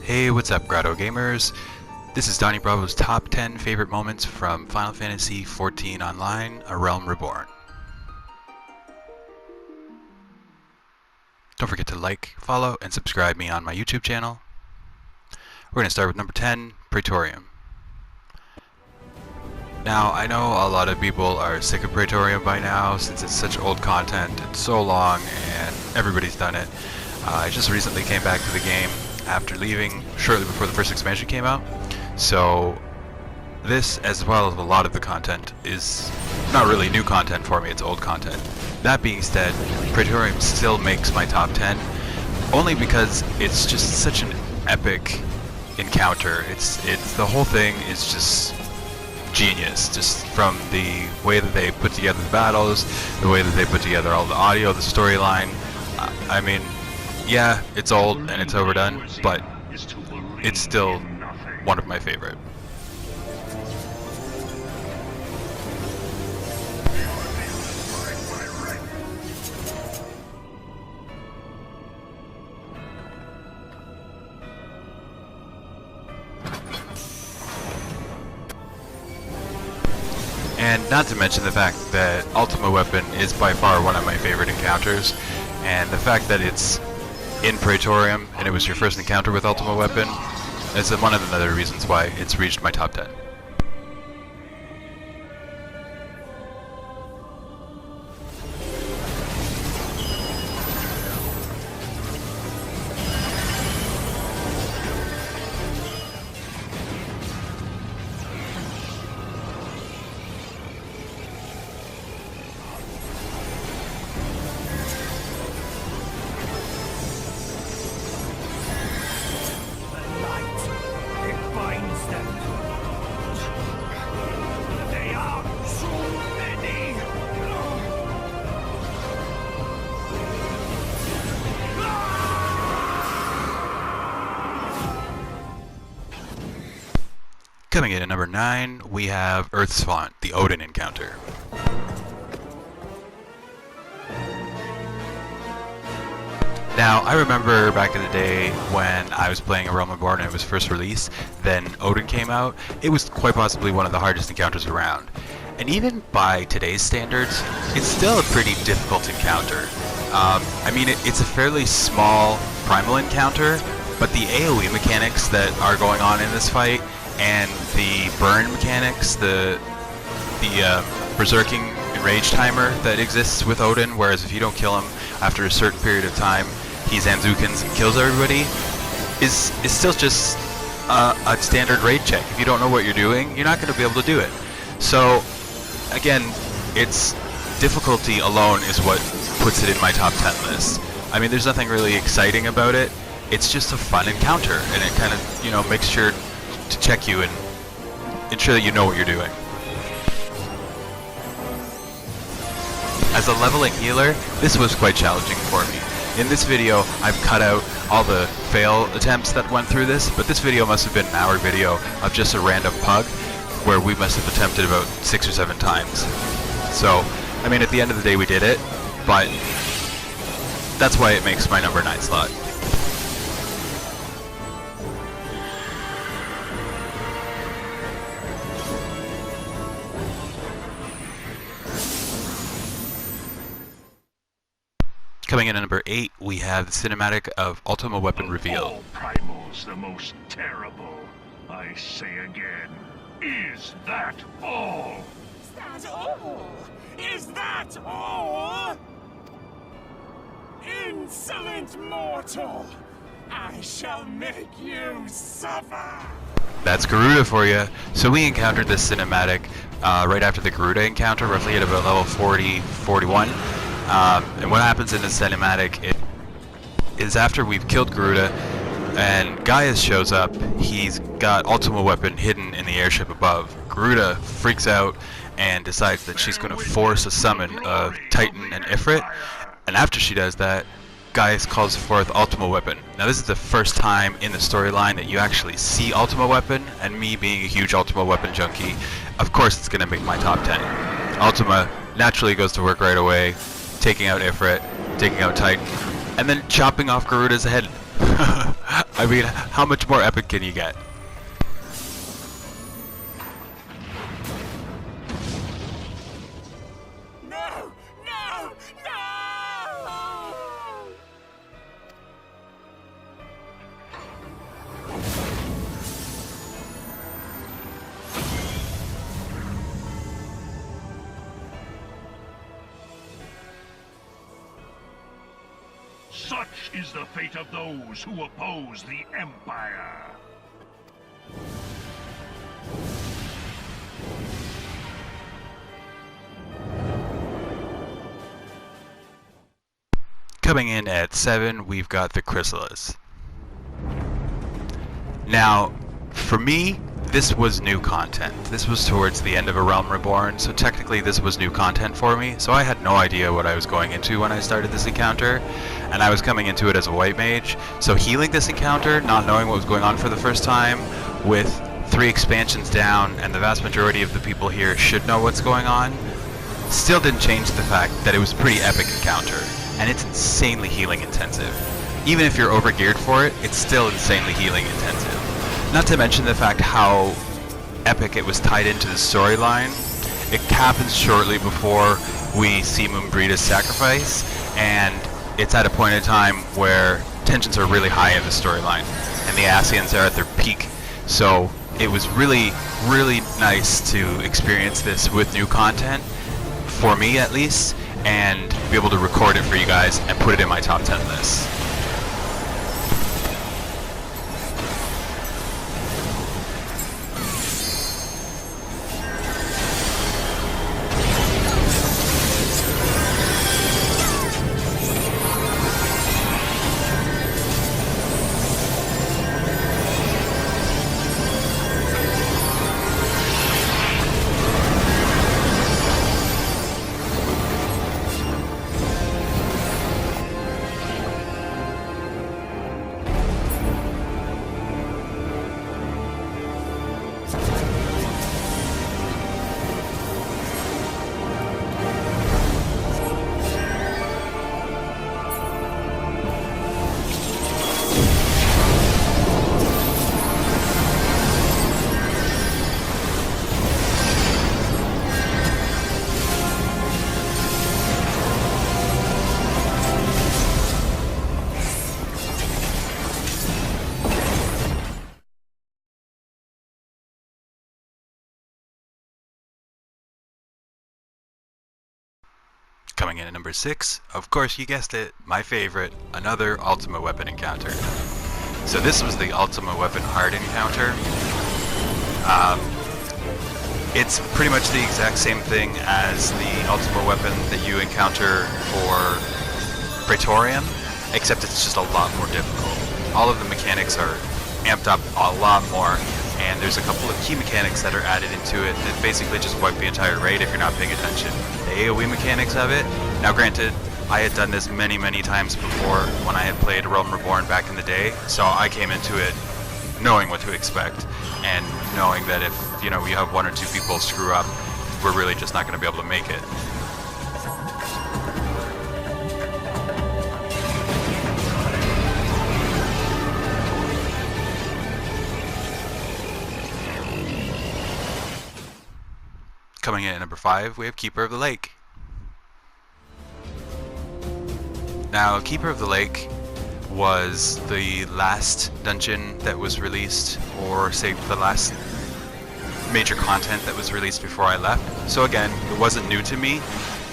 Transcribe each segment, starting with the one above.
Hey, what's up, Grotto Gamers? This is Donnie Bravo's top 10 favorite moments from Final Fantasy XIV Online, A Realm Reborn. Don't forget to like, follow, and subscribe me on my YouTube channel. We're going to start with number 10, Praetorium. Now, I know a lot of people are sick of Praetorium by now, since it's such old content, it's so long, and everybody's done it. I just recently came back to the game after leaving shortly before the first expansion came out, so this, as well as a lot of the content, is not really new content for me, it's old content. That being said, Praetorium still makes my top 10, only because it's just such an epic encounter. It's the whole thing is just genius, just from the way that they put together the battles, the way that they put together all the audio, the storyline. I mean, yeah, it's old and it's overdone, but it's still one of my favorite. And not to mention the fact that Ultima Weapon is by far one of my favorite encounters, and the fact that it's in Praetorium and it was your first encounter with Ultima Weapon is one of the other reasons why it's reached my top 10. Coming in at number 9, we have Earth's Font, the Odin encounter. Now, I remember back in the day when I was playing A Realm Reborn and it was first released, then Odin came out. It was quite possibly one of the hardest encounters around. And even by today's standards, it's still a pretty difficult encounter. I mean, it's a fairly small primal encounter, but the AoE mechanics that are going on in this fight and the burn mechanics, the berserking enrage timer that exists with Odin, whereas if you don't kill him after a certain period of time, he Zanzukins and kills everybody, is still just a standard raid check. If you don't know what you're doing, you're not going to be able to do it. So, again, its difficulty alone is what puts it in my top 10 list. I mean, there's nothing really exciting about it. It's just a fun encounter, and it kind of, you know, makes sure to check you and ensure that you know what you're doing. As a leveling healer, this was quite challenging for me. In this video, I've cut out all the fail attempts that went through this, but this video must have been an hour video of just a random pug, where we must have attempted about 6 or 7 times. So, I mean, at the end of the day we did it, but that's why it makes my number 9 slot. Coming in at number 8, we have the cinematic of Ultima Weapon reveal. All primals the most terrible. I say again, is that all? Is that all? Is that all? Insolent mortal! I shall make you suffer! That's Garuda for you. So we encountered this cinematic right after the Garuda encounter, roughly at about level 40, 41. And what happens in the cinematic is after we've killed Garuda and Gaius shows up, he's got Ultima Weapon hidden in the airship above. Garuda freaks out and decides that she's going to force a summon of Titan and Ifrit, and after she does that, Gaius calls forth Ultima Weapon. Now this is the first time in the storyline that you actually see Ultima Weapon, and me being a huge Ultima Weapon junkie, of course it's going to make my top 10. Ultima naturally goes to work right away, taking out Ifrit, taking out Titan, and then chopping off Garuda's head. I I mean, how much more epic can you get? No! No! No! Such is the fate of those who oppose the Empire. Coming in at 7, we've got the Chrysalis. Now, for me, this was new content. This was towards the end of A Realm Reborn, so technically this was new content for me, so I had no idea what I was going into when I started this encounter, and I was coming into it as a white mage, so healing this encounter, not knowing what was going on for the first time, with 3 expansions down, and the vast majority of the people here should know what's going on, still didn't change the fact that it was a pretty epic encounter, and it's insanely healing intensive. Even if you're overgeared for it, it's still insanely healing intensive. Not to mention the fact how epic it was tied into the storyline. It happens shortly before we see Breda's sacrifice, and it's at a point in time where tensions are really high in the storyline, and the Asians are at their peak. So it was really, really nice to experience this with new content, for me at least, and be able to record it for you guys and put it in my top 10 list. Coming in at number 6, of course you guessed it, my favorite, another Ultima Weapon encounter. So this was the Ultima Weapon hard encounter. It's pretty much the exact same thing as the Ultima Weapon that you encounter for Praetorium, except it's just a lot more difficult. All of the mechanics are amped up a lot more, and there's a couple of key mechanics that are added into it that basically just wipe the entire raid if you're not paying attention. The AoE mechanics of it, now granted, I had done this many, many times before when I had played A Realm Reborn back in the day, so I came into it knowing what to expect, and knowing that if, you know, you have 1 or 2 people screw up, we're really just not going to be able to make it. Coming in at number 5, we have Keeper of the Lake. Now, Keeper of the Lake was the last dungeon that was released, or say the last major content that was released before I left. So again, it wasn't new to me,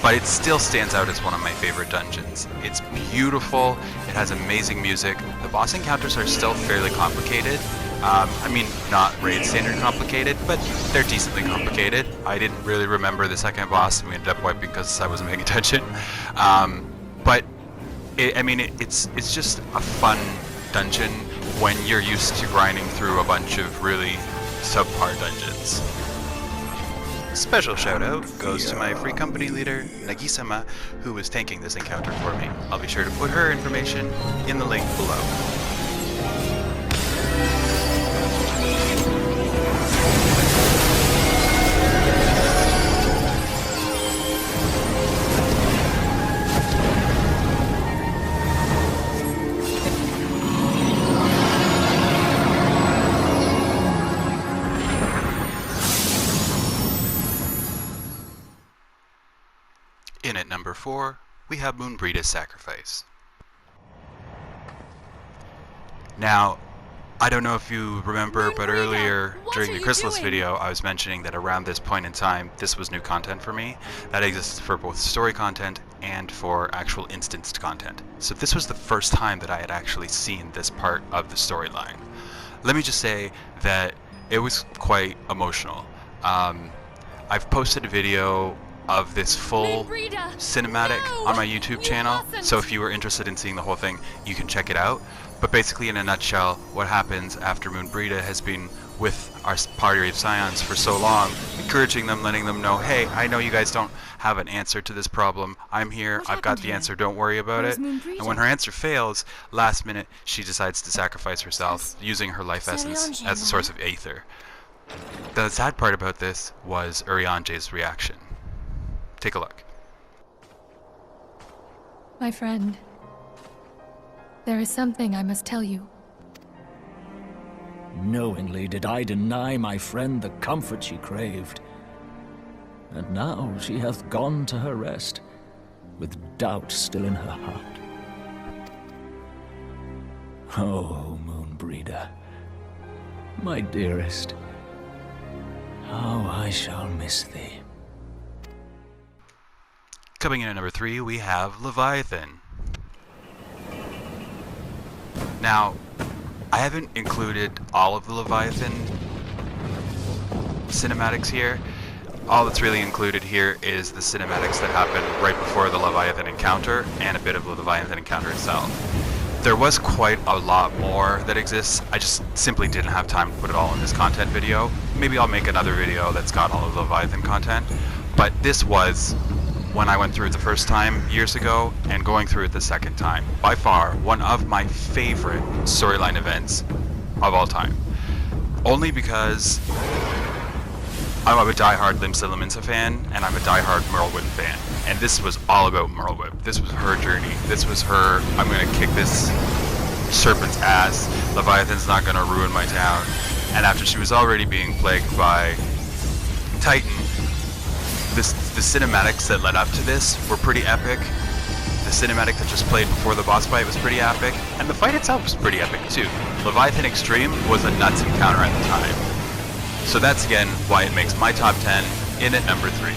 but it still stands out as one of my favorite dungeons. It's beautiful, it has amazing music, the boss encounters are still fairly complicated. I mean, not raid standard complicated, but they're decently complicated. I didn't really remember the second boss, and we ended up wiping because I wasn't paying attention. But it's just a fun dungeon when you're used to grinding through a bunch of really subpar dungeons. Special shout out goes to my free company leader, Nagi-sama, who was tanking this encounter for me. I'll be sure to put her information in the link below. 4, we have Moon Breda's Sacrifice. Now, I don't know if you remember, but earlier during the Chrysalis video, I was mentioning that around this point in time, this was new content for me. That exists for both story content and for actual instanced content. So this was the first time that I had actually seen this part of the storyline. Let me just say that it was quite emotional. I've posted a video of this full cinematic on my YouTube channel, so if you were interested in seeing the whole thing, you can check it out. But basically, in a nutshell, what happens after Moon Breda has been with our party of Scions for so long, encouraging them, letting them know, hey, I know you guys don't have an answer to this problem. I'm here. I've got the answer. Don't worry about it. And when her answer fails, last minute, she decides to sacrifice herself, using her life essence as a source of aether. The sad part about this was Urianje's reaction. Take a look. My friend, there is something I must tell you. Knowingly did I deny my friend the comfort she craved. And now she hath gone to her rest, with doubt still in her heart. Oh, Moon Breda, my dearest, how I shall miss thee. Coming in at number 3, we have Leviathan. Now, I haven't included all of the Leviathan cinematics here. All that's really included here is the cinematics that happen right before the Leviathan encounter and a bit of the Leviathan encounter itself. There was quite a lot more that exists. I just simply didn't have time to put it all in this content video. Maybe I'll make another video that's got all of the Leviathan content. But this was, when I went through it the first time years ago and going through it the second time, by far one of my favorite storyline events of all time. Only because I'm a die-hard Limsa Lominsa fan, and I'm a die-hard Merlwyb fan. And this was all about Merlwyb. This was her journey. This was her, I'm gonna kick this serpent's ass. Leviathan's not gonna ruin my town. And after she was already being plagued by Titan, the cinematics that led up to this were pretty epic. The cinematic that just played before the boss fight was pretty epic. And the fight itself was pretty epic too. Leviathan Extreme was a nuts encounter at the time. So that's again why it makes my top 10 in at number 3.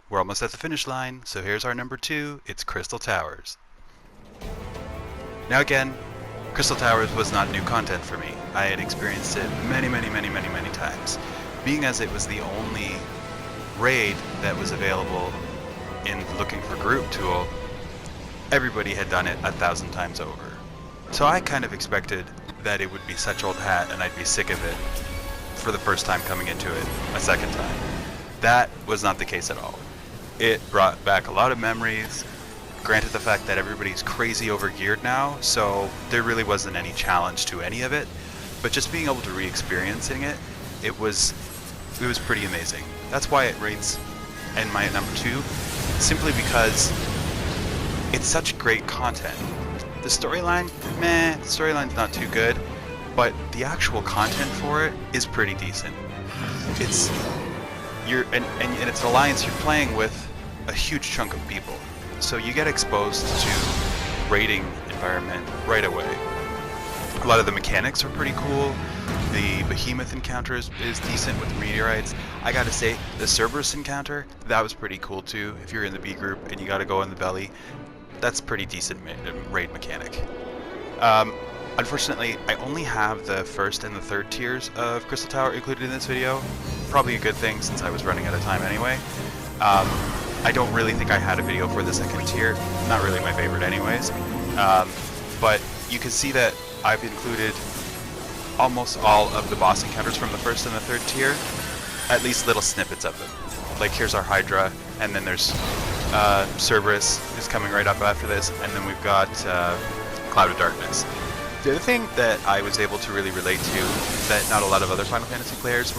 We're almost at the finish line, so here's our number 2, it's Crystal Towers. Now again, Crystal Towers was not new content for me. I had experienced it many times. Being as it was the only raid that was available in looking for group tool, everybody had done it 1,000 times over. So I kind of expected that it would be such old hat and I'd be sick of it for the first time coming into it a second time. That was not the case at all. It brought back a lot of memories, granted the fact that everybody's crazy overgeared now, so there really wasn't any challenge to any of it, but just being able to re-experiencing it, it was pretty amazing. That's why it rates in my number 2, simply because it's such great content. The storyline, meh, the storyline's not too good, but the actual content for it is pretty decent. It's and it's an alliance you're playing with a huge chunk of people, so you get exposed to raiding environment right away. A lot of the mechanics are pretty cool. The Behemoth encounter is decent with meteorites. I gotta say, the Cerberus encounter, that was pretty cool too. If you're in the B group and you gotta go in the belly, that's pretty decent raid mechanic. Unfortunately, I only have the first and the third tiers of Crystal Tower included in this video. Probably a good thing since I was running out of time anyway. I don't really think I had a video for the second tier. Not really my favorite anyways. But you can see that I've included almost all of the boss encounters from the first and the third tier, at least little snippets of them. Like here's our Hydra, and then there's Cerberus is coming right up after this, and then we've got Cloud of Darkness. The other thing that I was able to really relate to that not a lot of other Final Fantasy players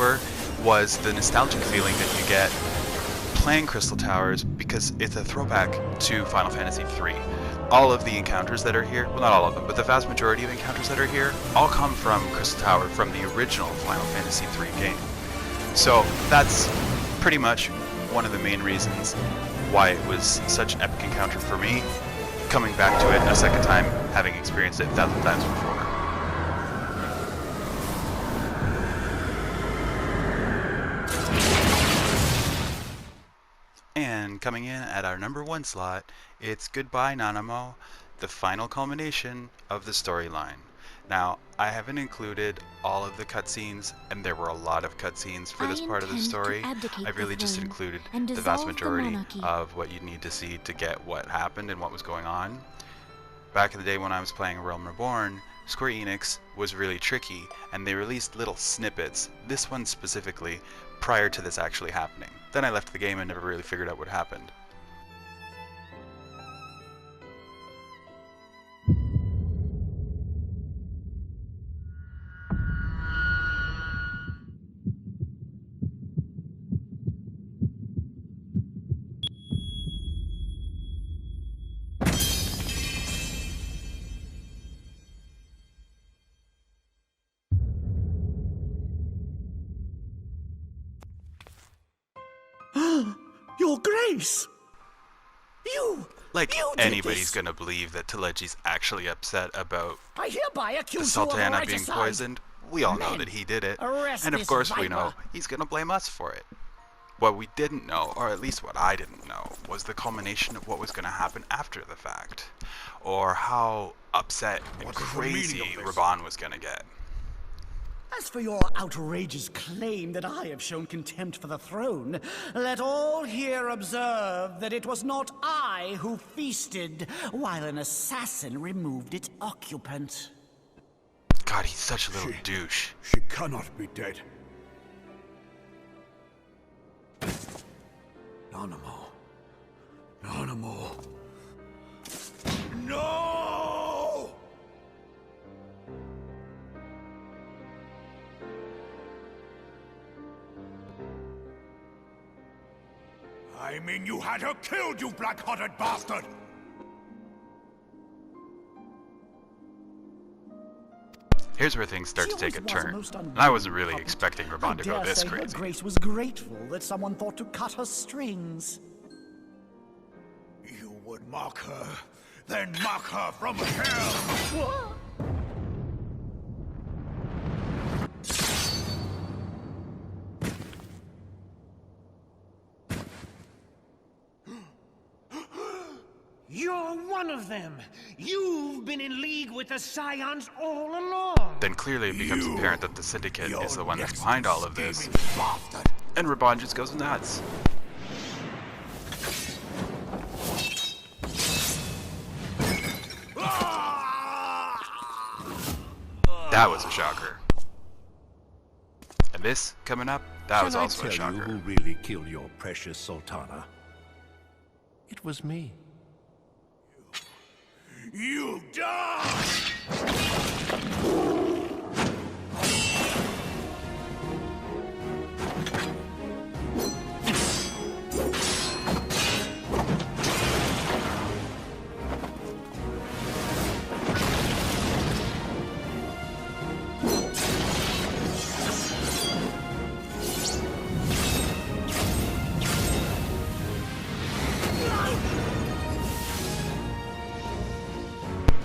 was the nostalgic feeling that you get playing Crystal Towers, because it's a throwback to Final Fantasy III. all of the encounters that are here, well, not all of them, but the vast majority of encounters that are here all come from Crystal Tower, from the original Final Fantasy III game. So that's pretty much one of the main reasons why it was such an epic encounter for me, coming back to it a second time, having experienced it 1,000 times before. And coming in at our number 1 slot, it's Goodbye Nanamo, the final culmination of the storyline. Now, I haven't included all of the cutscenes, and there were a lot of cutscenes for this part of the story. I really just included the vast majority of what you'd need to see to get what happened and what was going on. Back in the day when I was playing A Realm Reborn, Square Enix was really tricky, and they released little snippets, this one specifically, prior to this actually happening. Then I left the game and never really figured out what happened. Your Grace! Like You did anybody's this. gonna believe that Teleji's actually upset about I hereby the accuse you of Sultana right being aside. poisoned. We all know Men, that he did it. arrest And of this course we viper. know he's gonna blame us for it. What we didn't know, or at least what I didn't know, was the culmination of what was gonna happen after the fact. Or how upset and What is the meaning crazy of this? Raban was gonna get. As for your outrageous claim that I have shown contempt for the throne, let all here observe that it was not I who feasted while an assassin removed its occupant. God, he's such a little douche. She cannot be dead. Nanamo. Nanamo. No! I mean, you had her killed, you black-hearted bastard! Here's where things start She to take a always was turn. most And I wasn't really unwilling expecting puppet. Raban to go I dare this say her crazy. Grace was grateful that someone thought to cut her strings. You would mock her, then mock her from hell! You're one of them! You've been in league with the Scions all along! Then clearly it becomes You- apparent that the Syndicate Your is the one that's next behind all of this. scheming bastard. And Raban just goes nuts. That was a shocker. And this, coming up, that was also a shocker. who really killed your precious Sultana? It was me. You die!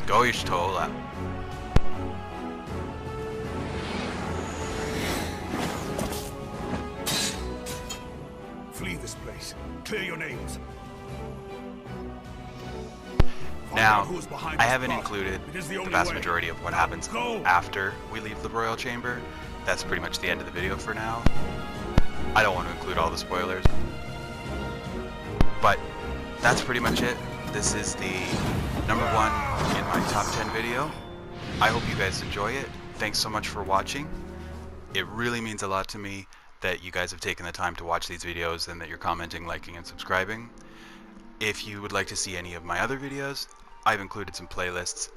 Go Ishtola. Flee this place. Clear your names. Find Now, out who's behind I this haven't plot. included It is the the only vast way. majority of what Now happens go. after we leave the Royal Chamber. That's pretty much the end of the video for now. I don't want to include all the spoilers. But that's pretty much it. This is the number 1 in my top 10 video. I hope you guys enjoy it. Thanks so much for watching. It really means a lot to me that you guys have taken the time to watch these videos and that you're commenting, liking, and subscribing. If you would like to see any of my other videos, I've included some playlists